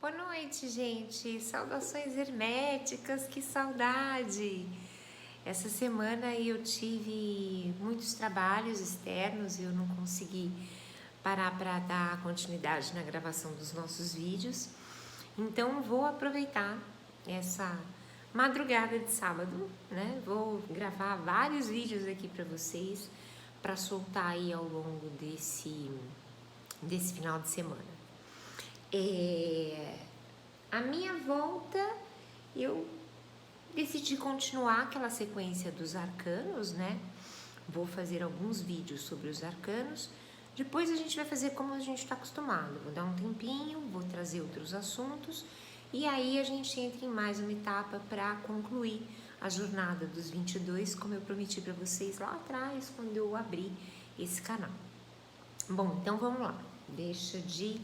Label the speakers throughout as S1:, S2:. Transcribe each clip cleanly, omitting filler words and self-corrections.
S1: Boa noite, gente. Saudações herméticas, que saudade! Essa semana eu tive muitos trabalhos externos e eu não consegui parar para dar continuidade na gravação dos nossos vídeos. Então vou aproveitar essa madrugada de sábado, né? Vou gravar vários vídeos aqui para vocês para soltar aí ao longo desse final de semana. A minha volta, eu decidi continuar aquela sequência dos arcanos, né? Vou fazer alguns vídeos sobre os arcanos. Depois a gente vai fazer como a gente está acostumado. Vou dar um tempinho, vou trazer outros assuntos e aí a gente entra em mais uma etapa para concluir a jornada dos 22, como eu prometi para vocês lá atrás, quando eu abri esse canal. Bom, então vamos lá. Deixa de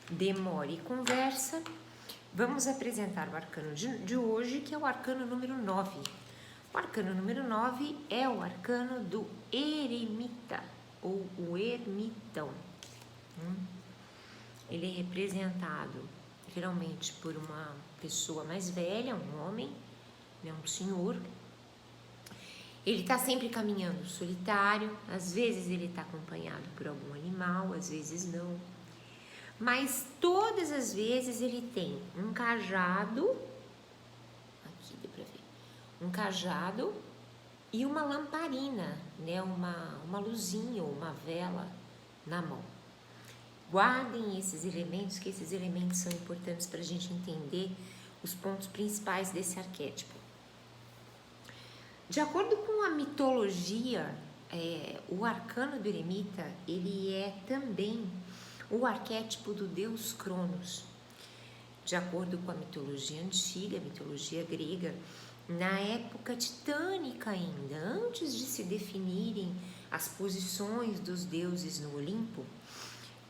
S1: demora e conversa. Vamos apresentar o arcano de hoje, que é o arcano número 9. O arcano número 9 é o arcano do eremita, ou o ermitão. Ele é representado geralmente por uma pessoa mais velha, um homem, né, um senhor. Ele está sempre caminhando solitário, às vezes ele está acompanhado por algum animal, às vezes não. Mas todas as vezes ele tem um cajado, aqui dá pra ver, um cajado e uma lamparina, né, uma luzinha ou uma vela na mão. Guardem esses elementos, que esses elementos são importantes para a gente entender os pontos principais desse arquétipo. De acordo com a mitologia, o arcano do eremita, ele é também o arquétipo do deus Cronos. De acordo com a mitologia antiga, a mitologia grega, na época titânica ainda, antes de se definirem as posições dos deuses no Olimpo,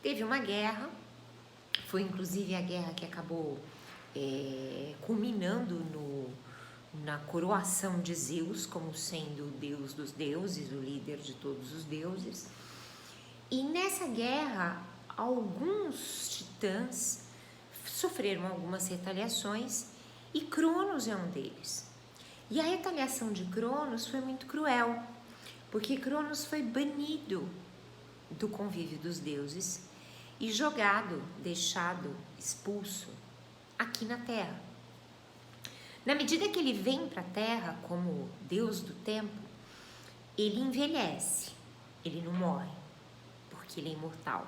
S1: teve uma guerra, foi inclusive a guerra que acabou culminando na coroação de Zeus como sendo o deus dos deuses, o líder de todos os deuses. E nessa guerra, alguns titãs sofreram algumas retaliações e Cronos é um deles. E a retaliação de Cronos foi muito cruel, porque Cronos foi banido do convívio dos deuses e jogado, deixado, expulso aqui na Terra. Na medida que ele vem para a Terra como Deus do tempo, ele envelhece, ele não morre, porque ele é imortal.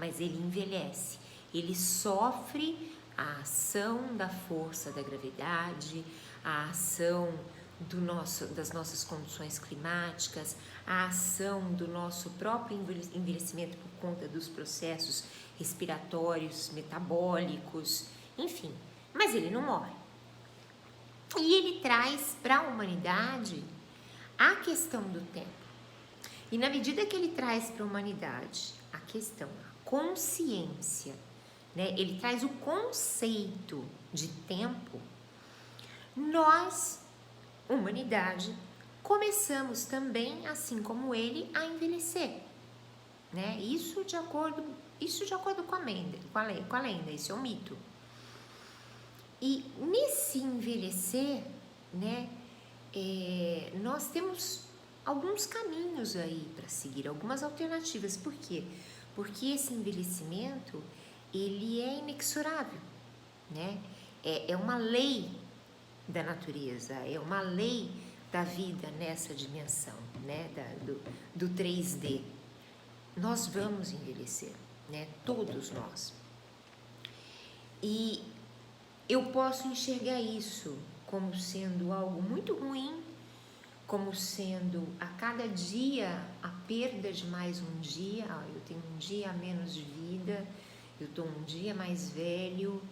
S1: Mas ele envelhece, ele sofre a ação da força da gravidade, a ação das nossas condições climáticas, a ação do nosso próprio envelhecimento por conta dos processos respiratórios, metabólicos, enfim, mas ele não morre. E ele traz para a humanidade a questão do tempo. E na medida que ele traz para a humanidade a questão, consciência, né? Ele traz o conceito de tempo, nós, humanidade, começamos também, assim como ele, a envelhecer, né? Isso de acordo com a lenda, isso é um mito. E nesse envelhecer, né, nós temos alguns caminhos aí para seguir, algumas alternativas. Por quê? Porque esse envelhecimento, ele é inexorável, né? É uma lei da natureza, é uma lei da vida nessa dimensão, né? Do 3D. Nós vamos envelhecer, né? Todos nós. E eu posso enxergar isso como sendo algo muito ruim, como sendo a cada dia a perda de mais um dia. Eu tenho um dia a menos de vida, eu estou um dia mais velho,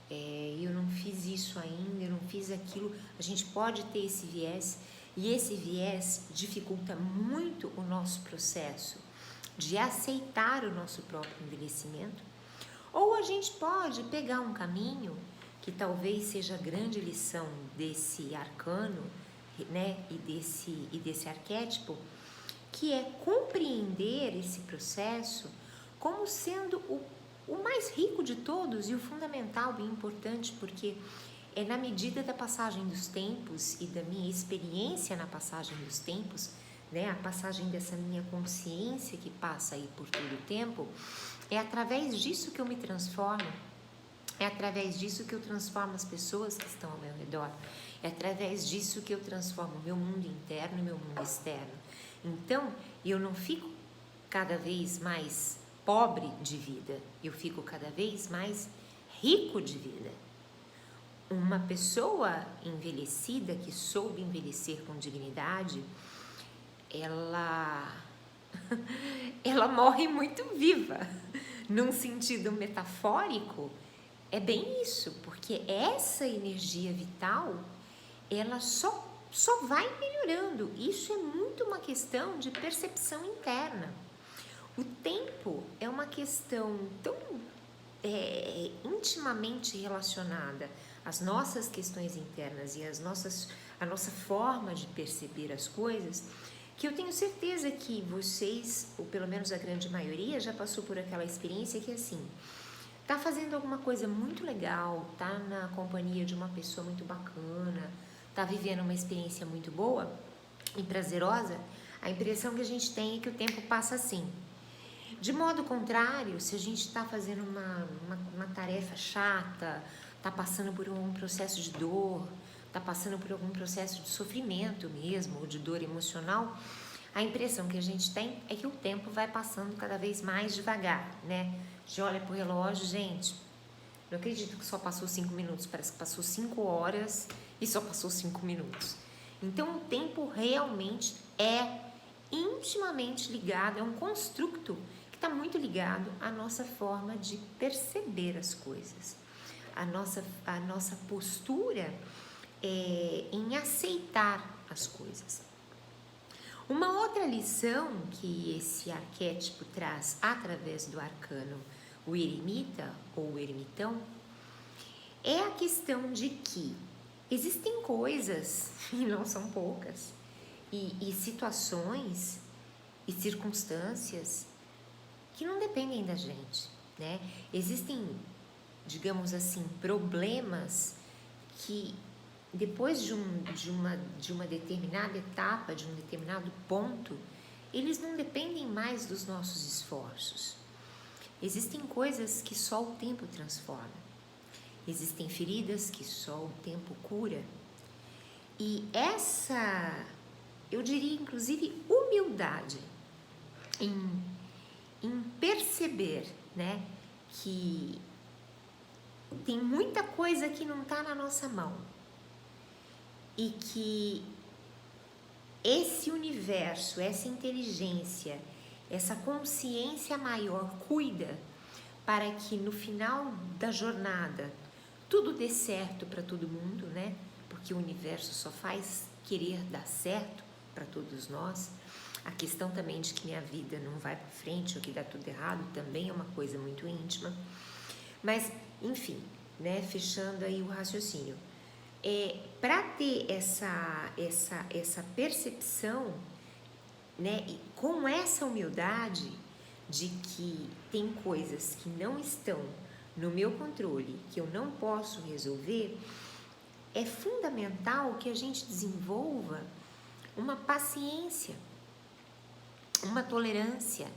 S1: eu não fiz isso ainda, eu não fiz aquilo. A gente pode ter esse viés, e esse viés dificulta muito o nosso processo de aceitar o nosso próprio envelhecimento. Ou a gente pode pegar um caminho que talvez seja a grande lição desse arcano, né, e desse arquétipo, que é compreender esse processo como sendo o mais rico de todos e o fundamental e importante, porque é na medida da passagem dos tempos e da minha experiência na passagem dos tempos, né, a passagem dessa minha consciência que passa aí por todo o tempo, é através disso que eu me transformo, é através disso que eu transformo as pessoas que estão ao meu redor, é através disso que eu transformo o meu mundo interno e meu mundo externo. Então, eu não fico cada vez mais pobre de vida, eu fico cada vez mais rico de vida. Uma pessoa envelhecida que soube envelhecer com dignidade, ela morre muito viva. Num sentido metafórico, é bem isso, porque essa energia vital, ela só vai melhorando. Isso é muito uma questão de percepção interna. O tempo é uma questão tão intimamente relacionada às nossas questões internas e a nossa forma de perceber as coisas, que eu tenho certeza que vocês, ou pelo menos a grande maioria, já passou por aquela experiência que assim, tá fazendo alguma coisa muito legal, tá na companhia de uma pessoa muito bacana, tá vivendo uma experiência muito boa e prazerosa, a impressão que a gente tem é que o tempo passa assim. De modo contrário, se a gente está fazendo uma tarefa chata, está passando por um processo de dor, está passando por algum processo de sofrimento mesmo, ou de dor emocional, a impressão que a gente tem é que o tempo vai passando cada vez mais devagar, né? A gente olha pro relógio, gente, não acredito que só passou 5 minutos, parece que passou 5 horas e só passou 5 minutos. Então, o tempo realmente é intimamente ligado, é um construto que está muito ligado à nossa forma de perceber as coisas, a nossa postura em aceitar as coisas. Uma outra lição que esse arquétipo traz através do arcano, o eremita ou o ermitão, é a questão de que existem coisas, e não são poucas, e situações e circunstâncias que não dependem da gente, né? Existem, digamos assim, problemas que depois de uma determinada etapa, de um determinado ponto, eles não dependem mais dos nossos esforços. Existem coisas que só o tempo transforma. Existem feridas que só o tempo cura. E essa, eu diria inclusive, humildade em perceber, né, que tem muita coisa que não está na nossa mão e que esse universo, essa inteligência, essa consciência maior cuida para que no final da jornada tudo dê certo para todo mundo, né? Porque o universo só faz querer dar certo para todos nós. A questão também de que minha vida não vai para frente ou que dá tudo errado também é uma coisa muito íntima. Mas, enfim, né, fechando aí o raciocínio. Para ter essa percepção, né, e com essa humildade de que tem coisas que não estão no meu controle, que eu não posso resolver, é fundamental que a gente desenvolva uma paciência, uma tolerância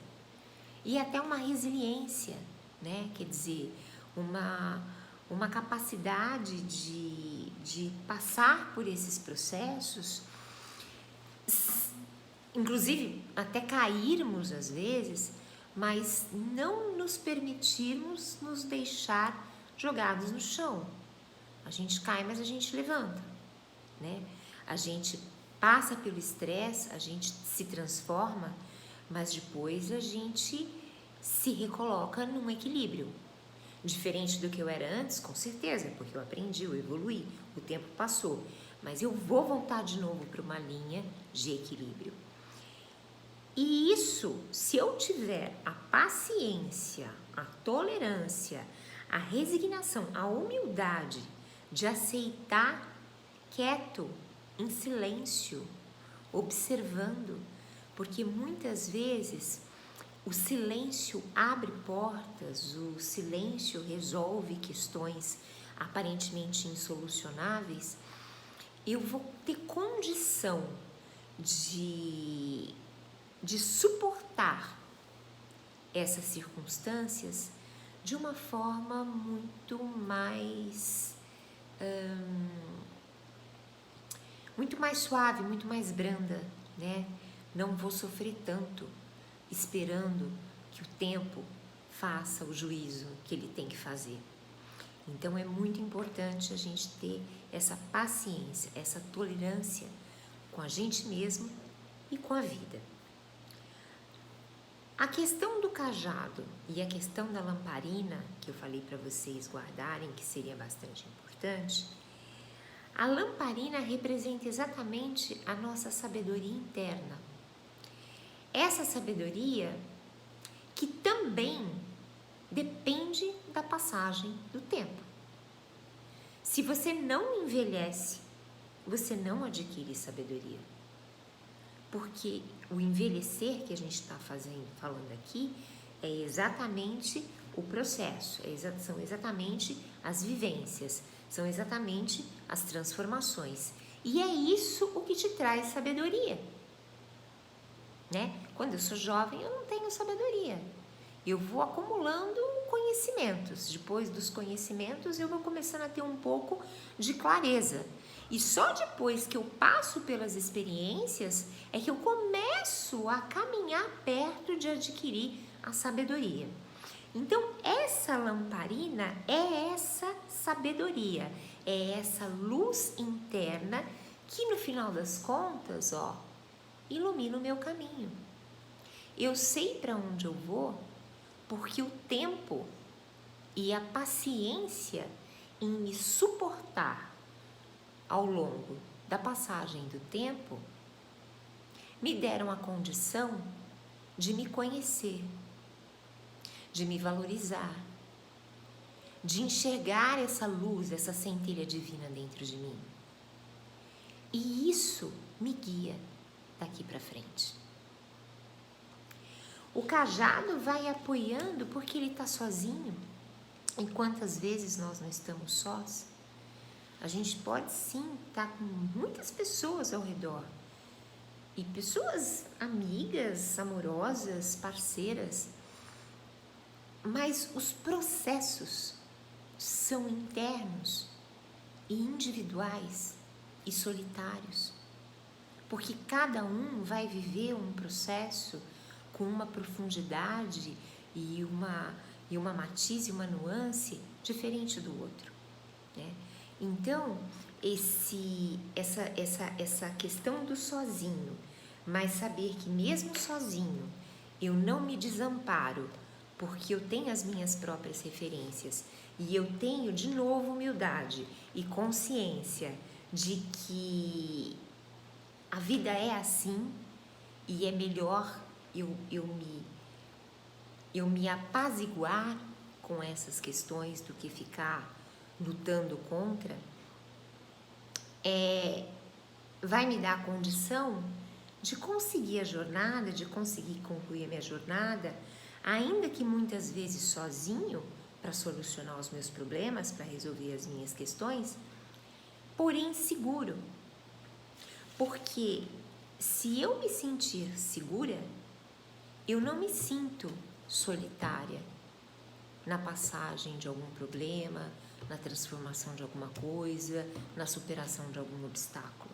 S1: e até uma resiliência, né? Quer dizer, uma capacidade de passar por esses processos, inclusive até cairmos às vezes, mas não nos permitirmos nos deixar jogados no chão. A gente cai, mas a gente levanta, né? A gente passa pelo estresse, a gente se transforma, mas depois a gente se recoloca num equilíbrio. Diferente do que eu era antes, com certeza, porque eu aprendi, eu evoluí, o tempo passou. Mas eu vou voltar de novo para uma linha de equilíbrio. E isso, se eu tiver a paciência, a tolerância, a resignação, a humildade de aceitar quieto, em silêncio, observando, porque muitas vezes o silêncio abre portas, o silêncio resolve questões aparentemente insolucionáveis, eu vou ter condição de suportar essas circunstâncias de uma forma muito mais suave, muito mais branda, né? Não vou sofrer tanto esperando que o tempo faça o juízo que ele tem que fazer. Então é muito importante a gente ter essa paciência, essa tolerância com a gente mesmo e com a vida. A questão do cajado e a questão da lamparina, que eu falei para vocês guardarem, que seria bastante importante, a lamparina representa exatamente a nossa sabedoria interna. Essa sabedoria que também depende da passagem do tempo. Se você não envelhece, você não adquire sabedoria. Porque o envelhecer que a gente está falando aqui é exatamente o processo, são exatamente as vivências, são exatamente as transformações. E é isso o que te traz sabedoria, né? Quando eu sou jovem, eu não tenho sabedoria. Eu vou acumulando conhecimentos. Depois dos conhecimentos, eu vou começando a ter um pouco de clareza. E só depois que eu passo pelas experiências é que eu começo a caminhar perto de adquirir a sabedoria. Então, essa lamparina é essa sabedoria, é essa luz interna que no final das contas, ilumina o meu caminho. Eu sei para onde eu vou porque o tempo e a paciência em me suportar ao longo da passagem do tempo me deram a condição de me conhecer, de me valorizar, de enxergar essa luz, essa centelha divina dentro de mim. E isso me guia daqui para frente. O cajado vai apoiando porque ele está sozinho. E quantas vezes nós não estamos sós? A gente pode sim estar com muitas pessoas ao redor. E pessoas amigas, amorosas, parceiras. Mas os processos são internos e individuais e solitários. Porque cada um vai viver um processo com uma profundidade e uma matiz e uma nuance diferente do outro, né? Então, essa questão do sozinho, mas saber que mesmo sozinho eu não me desamparo, porque eu tenho as minhas próprias referências e eu tenho de novo humildade e consciência de que a vida é assim e é melhor eu me apaziguar com essas questões do que ficar lutando contra, vai me dar a condição de conseguir a jornada, de conseguir concluir a minha jornada, ainda que muitas vezes sozinho, para solucionar os meus problemas, para resolver as minhas questões, porém seguro. Porque se eu me sentir segura, eu não me sinto solitária na passagem de algum problema, na transformação de alguma coisa, na superação de algum obstáculo,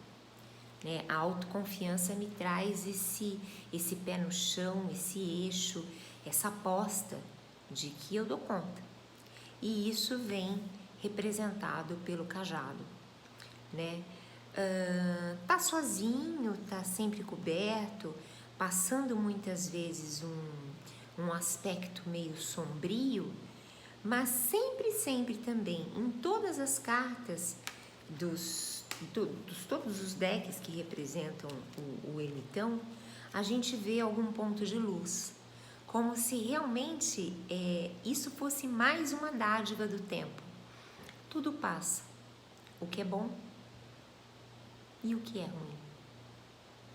S1: né? A autoconfiança me traz esse pé no chão, esse eixo, essa aposta de que eu dou conta. E isso vem representado pelo cajado, né? Tá sozinho, tá sempre coberto, passando muitas vezes um aspecto meio sombrio, mas sempre também, em todas as cartas todos os decks que representam o ermitão, a gente vê algum ponto de luz, como se realmente isso fosse mais uma dádiva do tempo. Tudo passa, o que é bom e o que é ruim.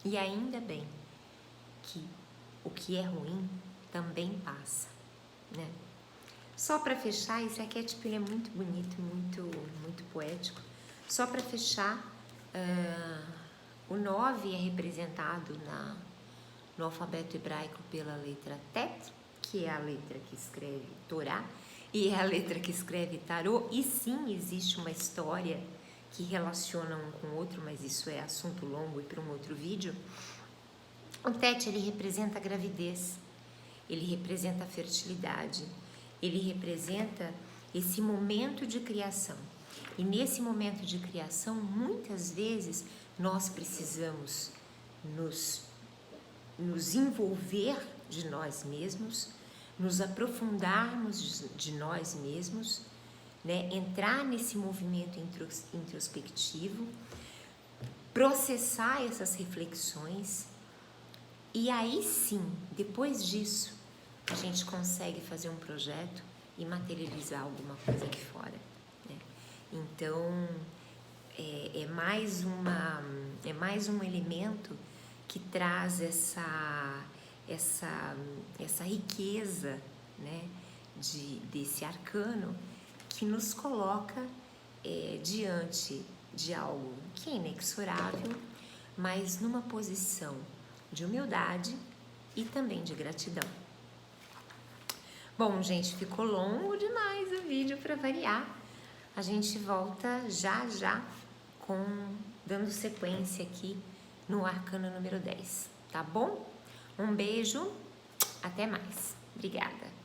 S1: E ainda bem que o que é ruim também passa, né? Só para fechar, esse arquétipo ele é muito bonito, muito poético. Só para fechar, o 9 é representado no alfabeto hebraico pela letra Tet, que é a letra que escreve Torá, e é a letra que escreve Tarô, e sim, existe uma história que relaciona um com o outro, mas isso é assunto longo e para um outro vídeo. O Tet, ele representa a gravidez, ele representa a fertilidade, ele representa esse momento de criação. E nesse momento de criação, muitas vezes, nós precisamos nos envolver de nós mesmos, nos aprofundarmos de nós mesmos, né? Entrar nesse movimento introspectivo, processar essas reflexões, e aí sim, depois disso, a gente consegue fazer um projeto e materializar alguma coisa aqui fora, né? Então, é mais um elemento que traz essa riqueza, né, desse arcano, que nos coloca diante de algo que é inexorável, mas numa posição de humildade e também de gratidão. Bom, gente, ficou longo demais o vídeo para variar. A gente volta já dando sequência aqui no arcano número 10, tá bom? Um beijo, até mais. Obrigada.